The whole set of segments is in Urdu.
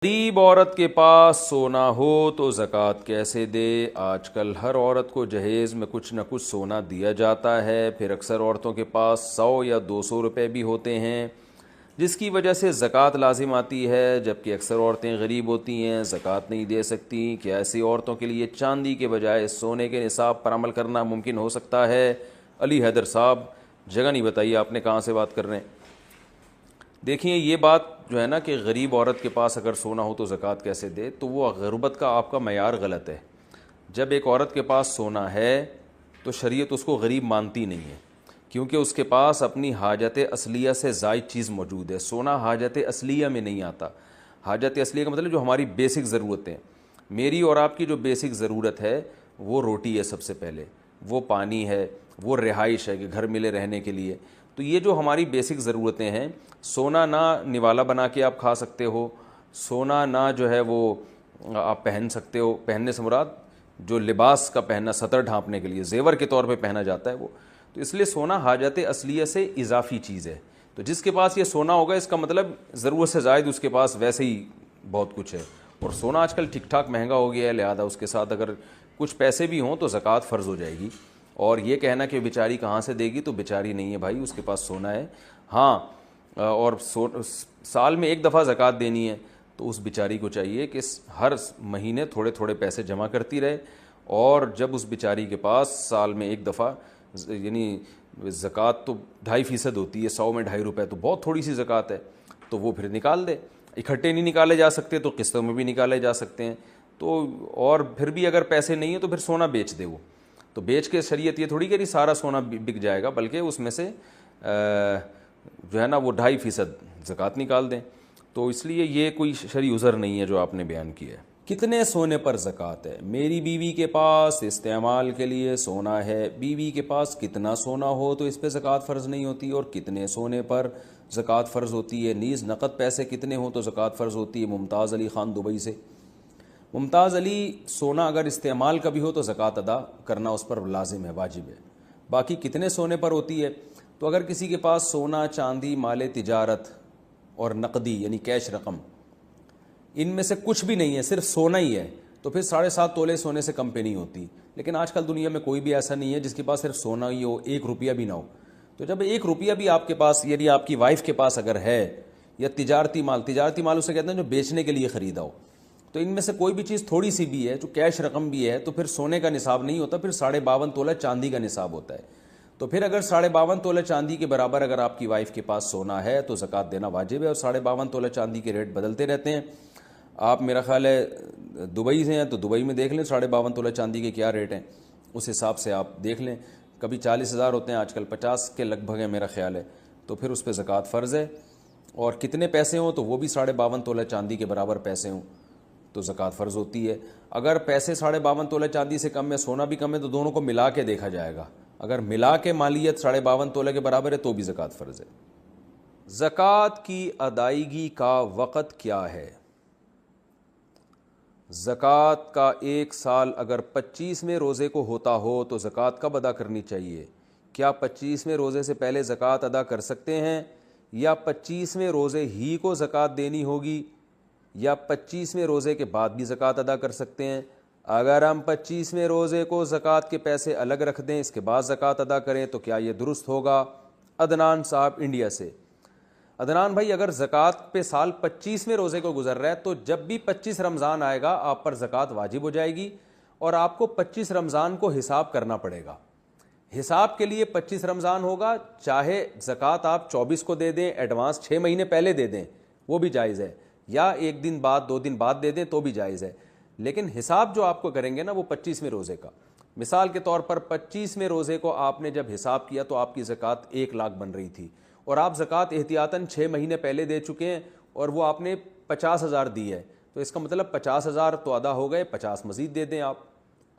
غریب عورت کے پاس سونا ہو تو زکوٰۃ کیسے دے؟ آج کل ہر عورت کو جہیز میں کچھ نہ کچھ سونا دیا جاتا ہے، پھر اکثر عورتوں کے پاس 100 یا 200 روپے بھی ہوتے ہیں، جس کی وجہ سے زکوٰۃ لازم آتی ہے، جبکہ اکثر عورتیں غریب ہوتی ہیں، زکوٰۃ نہیں دے سکتی۔ کیا ایسی عورتوں کے لیے چاندی کے بجائے سونے کے نصاب پر عمل کرنا ممکن ہو سکتا ہے؟ علی حیدر صاحب، جگہ نہیں بتائیے آپ نے، کہاں سے بات کر رہے ہیں؟ دیکھیں، یہ بات جو ہے نا کہ غریب عورت کے پاس اگر سونا ہو تو زکوٰۃ کیسے دے، تو وہ غربت کا آپ کا معیار غلط ہے۔ جب ایک عورت کے پاس سونا ہے تو شریعت اس کو غریب مانتی نہیں ہے، کیونکہ اس کے پاس اپنی حاجت اصلیہ سے زائد چیز موجود ہے۔ سونا حاجت اصلیہ میں نہیں آتا۔ حاجت اصلیہ کا مطلب جو ہماری بیسک ضرورتیں، میری اور آپ کی جو بیسک ضرورت ہے وہ روٹی ہے، سب سے پہلے وہ پانی ہے، وہ رہائش ہے کہ گھر ملے رہنے کے لیے۔ تو یہ جو ہماری بیسک ضرورتیں ہیں، سونا نہ نوالا بنا کے آپ کھا سکتے ہو، سونا نہ جو ہے وہ آپ پہن سکتے ہو، پہننے سے مراد جو لباس کا پہننا، سطر ڈھانپنے کے لیے زیور کے طور پہ پہنا جاتا ہے وہ، تو اس لیے سونا حاجت اصلیہ سے اضافی چیز ہے۔ تو جس کے پاس یہ سونا ہوگا، اس کا مطلب ضرورت سے زائد اس کے پاس ویسے ہی بہت کچھ ہے، اور سونا آج کل ٹھیک ٹھاک مہنگا ہو گیا ہے، لہذا اس کے ساتھ اگر کچھ پیسے بھی ہوں تو زکوٰۃ فرض ہو جائے گی۔ اور یہ کہنا کہ بیچاری کہاں سے دے گی، تو بیچاری نہیں ہے بھائی، اس کے پاس سونا ہے۔ ہاں، اور سال میں ایک دفعہ زکوٰۃ دینی ہے، تو اس بیچاری کو چاہیے کہ ہر مہینے تھوڑے تھوڑے پیسے جمع کرتی رہے، اور جب اس بیچاری کے پاس سال میں ایک دفعہ، یعنی زکوٰۃ تو 2.5% ہوتی ہے، 100 میں 2.5 روپے تو بہت تھوڑی سی زکوٰۃ ہے، تو وہ پھر نکال دے۔ اکٹھے نہیں نکالے جا سکتے تو قسطوں میں بھی نکالے جا سکتے ہیں، تو اور پھر بھی اگر پیسے نہیں ہیں تو پھر سونا بیچ دے وہ، تو بیچ کے شریعت یہ تھوڑی کہ سارا سونا بک جائے گا، بلکہ اس میں سے جو ہے نا وہ 2.5% زکوٰۃ نکال دیں۔ تو اس لیے یہ کوئی شرعی عذر نہیں ہے جو آپ نے بیان کیا ہے۔ کتنے سونے پر زکوٰۃ ہے؟ میری بیوی کے پاس استعمال کے لیے سونا ہے۔ بیوی کے پاس کتنا سونا ہو تو اس پہ زکوٰۃ فرض نہیں ہوتی، اور کتنے سونے پر زکوٰۃ فرض ہوتی ہے؟ نیز نقد پیسے کتنے ہوں تو زکوٰۃ فرض ہوتی ہے؟ ممتاز علی خان دبئی سے۔ ممتاز علی، سونا اگر استعمال کا بھی ہو تو زکوٰۃ ادا کرنا اس پر لازم ہے، واجب ہے۔ باقی کتنے سونے پر ہوتی ہے؟ تو اگر کسی کے پاس سونا، چاندی، مال تجارت اور نقدی یعنی کیش رقم، ان میں سے کچھ بھی نہیں ہے، صرف سونا ہی ہے، تو پھر 7.5 تولے سونے سے کم پہ نہیں ہوتی۔ لیکن آج کل دنیا میں کوئی بھی ایسا نہیں ہے جس کے پاس صرف سونا ہی ہو، 1 روپیہ بھی نہ ہو۔ تو جب 1 روپیہ بھی آپ کے پاس، یعنی آپ کی وائف کے پاس اگر ہے، یا تجارتی مال اسے کہتے ہیں جو بیچنے کے لیے خریدا ہو، تو ان میں سے کوئی بھی چیز تھوڑی سی بھی ہے، جو کیش رقم بھی ہے، تو پھر سونے کا نصاب نہیں ہوتا، پھر 52.5 تولہ چاندی کا نصاب ہوتا ہے۔ تو پھر اگر 52.5 تولہ چاندی کے برابر اگر آپ کی وائف کے پاس سونا ہے تو زکوٰۃ دینا واجب ہے، اور 52.5 تولہ چاندی کے ریٹ بدلتے رہتے ہیں۔ آپ میرا خیال ہے دبئی سے ہیں تو دبئی میں دیکھ لیں 52.5 تولہ چاندی کے کیا ریٹ ہیں، اس حساب سے آپ دیکھ لیں۔ کبھی 40,000 ہوتے ہیں، آج کل 50 کے لگ بھگ ہے میرا خیال ہے، تو پھر اس پہ زکوٰۃ فرض ہے۔ اور کتنے پیسے ہوں تو وہ بھی 52.5 تولہ چاندی کے برابر پیسے ہوں تو زکوٰۃ فرض ہوتی ہے۔ اگر پیسے 52.5 تولہ چاندی سے کم ہے، سونا بھی کم ہے، تو دونوں کو ملا کے دیکھا جائے گا۔ اگر ملا کے مالیت 52.5 تولہ کے برابر ہے تو بھی زکوٰۃ فرض ہے۔ زکوٰۃ کی ادائیگی کا وقت کیا ہے؟ زکوٰۃ کا 1 سال اگر 25ویں روزے کو ہوتا ہو تو زکوٰۃ کب ادا کرنی چاہیے؟ کیا 25ویں روزے سے پہلے زکوٰۃ ادا کر سکتے ہیں، یا 25ویں روزے ہی کو زکوٰۃ دینی ہوگی، یا 25ویں روزے کے بعد بھی زکوٰۃ ادا کر سکتے ہیں؟ اگر ہم 25ویں روزے کو زکوٰۃ کے پیسے الگ رکھ دیں، اس کے بعد زکوٰۃ ادا کریں تو کیا یہ درست ہوگا؟ عدنان صاحب انڈیا سے۔ عدنان بھائی، اگر زکوٰۃ پہ سال 25ویں روزے کو گزر رہا ہے تو جب بھی 25 رمضان آئے گا آپ پر زکوٰۃ واجب ہو جائے گی، اور آپ کو 25 رمضان کو حساب کرنا پڑے گا۔ حساب کے لیے 25 رمضان ہوگا، چاہے زکوٰۃ آپ 24 کو دے دیں، ایڈوانس 6 مہینے پہلے دے دیں، وہ بھی جائز ہے، یا 1 دن بعد 2 دن بعد دے دیں تو بھی جائز ہے، لیکن حساب جو آپ کو کریں گے نا وہ 25ویں روزے کا۔ مثال کے طور پر 25ویں روزے کو آپ نے جب حساب کیا تو آپ کی زکوٰۃ 1 لاکھ بن رہی تھی، اور آپ زکوٰۃ احتیاطاً 6 مہینے پہلے دے چکے ہیں، اور وہ آپ نے 50,000 دی ہے، تو اس کا مطلب 50,000 تو ادا ہو گئے، 50 مزید دے دیں آپ،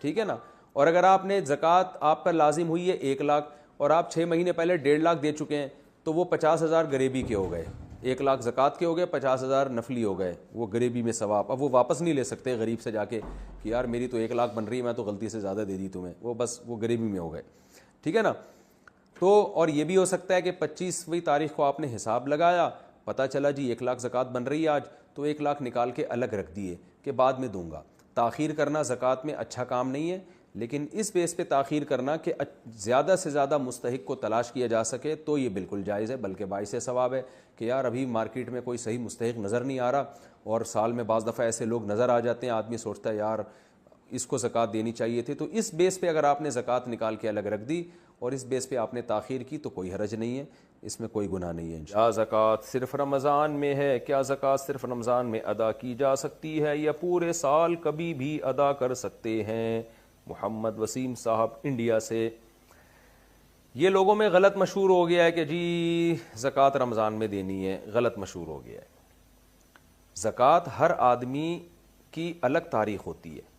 ٹھیک ہے نا۔ اور اگر آپ نے زکوٰۃ آپ پر لازم ہوئی ہے 1 لاکھ، اور آپ 6 مہینے پہلے 1.5 لاکھ دے چکے ہیں، تو وہ 50,000 غریبی کے ہو گئے، 1 لاکھ زکوٰۃ کے ہو گئے، 50,000 نفلی ہو گئے، وہ غریبی میں ثواب۔ اب وہ واپس نہیں لے سکتے غریب سے جا کے کہ یار میری تو 1 لاکھ بن رہی ہے، میں تو غلطی سے زیادہ دے دی تمہیں، وہ بس وہ غریبی میں ہو گئے، ٹھیک ہے نا۔ تو اور یہ بھی ہو سکتا ہے کہ 25ویں تاریخ کو آپ نے حساب لگایا، پتہ چلا جی 1 لاکھ زکوٰۃ بن رہی ہے آج، تو 1 لاکھ نکال کے الگ رکھ دیے کہ بعد میں دوں گا. تاخیر کرنا زکوٰۃ میں اچھا کام نہیں ہے، لیکن اس بیس پہ تاخیر کرنا کہ زیادہ سے زیادہ مستحق کو تلاش کیا جا سکے تو یہ بالکل جائز ہے، بلکہ باعث ثواب ہے کہ یار ابھی مارکیٹ میں کوئی صحیح مستحق نظر نہیں آ رہا، اور سال میں بعض دفعہ ایسے لوگ نظر آ جاتے ہیں، آدمی سوچتا ہے یار اس کو زکوٰۃ دینی چاہیے تھی. تو اس بیس پہ اگر آپ نے زکوٰۃ نکال کے الگ رکھ دی اور اس بیس پہ آپ نے تاخیر کی تو کوئی حرج نہیں ہے، اس میں کوئی گناہ نہیں ہے. کیا زکوٰۃ صرف رمضان میں ہے؟ کیا زکوٰۃ صرف رمضان میں ادا کی جا سکتی ہے یا پورے سال کبھی بھی ادا کر سکتے ہیں؟ محمد وسیم صاحب انڈیا سے. یہ لوگوں میں غلط مشہور ہو گیا ہے کہ جی زکوٰۃ رمضان میں دینی ہے، غلط مشہور ہو گیا ہے. زکوٰۃ ہر آدمی کی الگ تاریخ ہوتی ہے.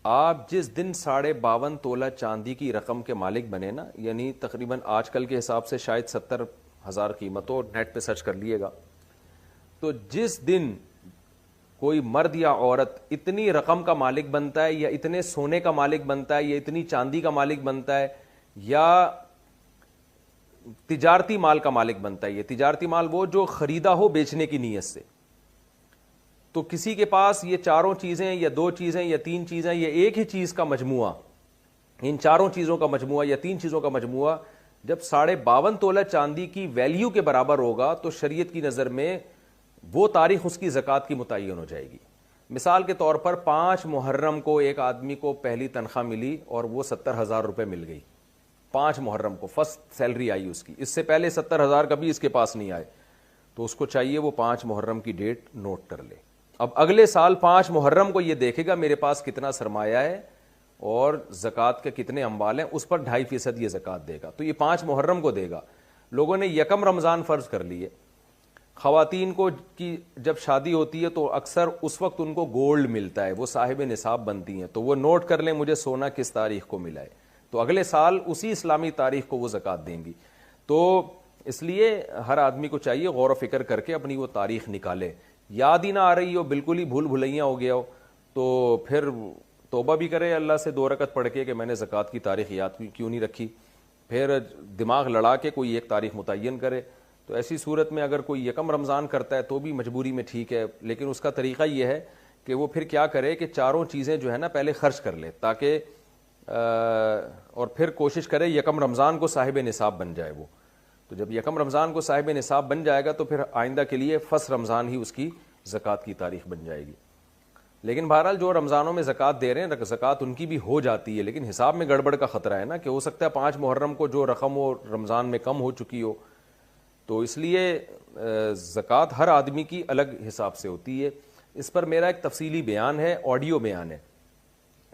آپ جس دن 52.5 تولہ چاندی کی رقم کے مالک بنے نا، یعنی تقریباً آج کل کے حساب سے شاید 70,000 قیمت ہو، نیٹ پہ سرچ کر لیے گا، تو جس دن کوئی مرد یا عورت اتنی رقم کا مالک بنتا ہے یا اتنے سونے کا مالک بنتا ہے یا اتنی چاندی کا مالک بنتا ہے یا تجارتی مال کا مالک بنتا ہے، یہ تجارتی مال وہ جو خریدا ہو بیچنے کی نیت سے، تو کسی کے پاس یہ چاروں چیزیں یا 2 چیزیں یا 3 چیزیں یا ایک ہی چیز کا مجموعہ، ان چاروں چیزوں کا مجموعہ یا 3 چیزوں کا مجموعہ جب 52.5 تولہ چاندی کی ویلیو کے برابر ہوگا تو شریعت کی نظر میں وہ تاریخ اس کی زکوٰۃ کی متعین ہو جائے گی. مثال کے طور پر 5 محرم کو ایک آدمی کو پہلی تنخواہ ملی اور وہ 70,000 روپے مل گئی. 5 محرم کو فرسٹ سیلری آئی اس کی، اس سے پہلے 70,000 کبھی اس کے پاس نہیں آئے، تو اس کو چاہیے وہ 5 محرم کی ڈیٹ نوٹ کر لے. اب اگلے سال 5 محرم کو یہ دیکھے گا میرے پاس کتنا سرمایہ ہے اور زکوٰۃ کے کتنے اموال ہیں، اس پر 2.5% یہ زکوٰۃ دے گا. تو یہ 5 محرم کو دے گا. لوگوں نے 1 رمضان فرض کر لیے. خواتین کو کی جب شادی ہوتی ہے تو اکثر اس وقت ان کو گولڈ ملتا ہے، وہ صاحب نصاب بنتی ہیں، تو وہ نوٹ کر لیں مجھے سونا کس تاریخ کو ملا ہے، تو اگلے سال اسی اسلامی تاریخ کو وہ زکوٰۃ دیں گی. تو اس لیے ہر آدمی کو چاہیے غور و فکر کر کے اپنی وہ تاریخ نکالے. یاد ہی نہ آ رہی ہو، بالکل ہی بھول بھلیاں ہو گیا ہو، تو پھر توبہ بھی کرے اللہ سے 2 رکعت پڑھ کے کہ میں نے زکوٰۃ کی تاریخ یاد کیوں نہیں رکھی، پھر دماغ لڑا کے کوئی ایک تاریخ متعین کرے. تو ایسی صورت میں اگر کوئی 1 رمضان کرتا ہے تو بھی مجبوری میں ٹھیک ہے، لیکن اس کا طریقہ یہ ہے کہ وہ پھر کیا کرے کہ چاروں چیزیں جو ہے نا پہلے خرچ کر لے، تاکہ اور پھر کوشش کرے 1 رمضان کو صاحب نصاب بن جائے وہ. تو جب 1 رمضان کو صاحب نصاب بن جائے گا تو پھر آئندہ کے لیے فرسٹ رمضان ہی اس کی زکوٰۃ کی تاریخ بن جائے گی. لیکن بہرحال جو رمضانوں میں زکوٰۃ دے رہے ہیں زکوٰۃ ان کی بھی ہو جاتی ہے، لیکن حساب میں گڑبڑ کا خطرہ ہے نا، کہ ہو سکتا ہے 5 محرم کو جو رقم ہو رمضان میں کم ہو چکی ہو. تو اس لیے زکوٰۃ ہر آدمی کی الگ حساب سے ہوتی ہے. اس پر میرا ایک تفصیلی بیان ہے، آڈیو بیان ہے،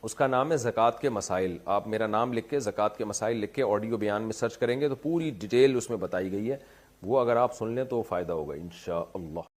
اس کا نام ہے زکوٰۃ کے مسائل. آپ میرا نام لکھ کے زکوٰۃ کے مسائل لکھ کے آڈیو بیان میں سرچ کریں گے تو پوری ڈیٹیل اس میں بتائی گئی ہے، وہ اگر آپ سن لیں تو فائدہ ہوگا انشاءاللہ.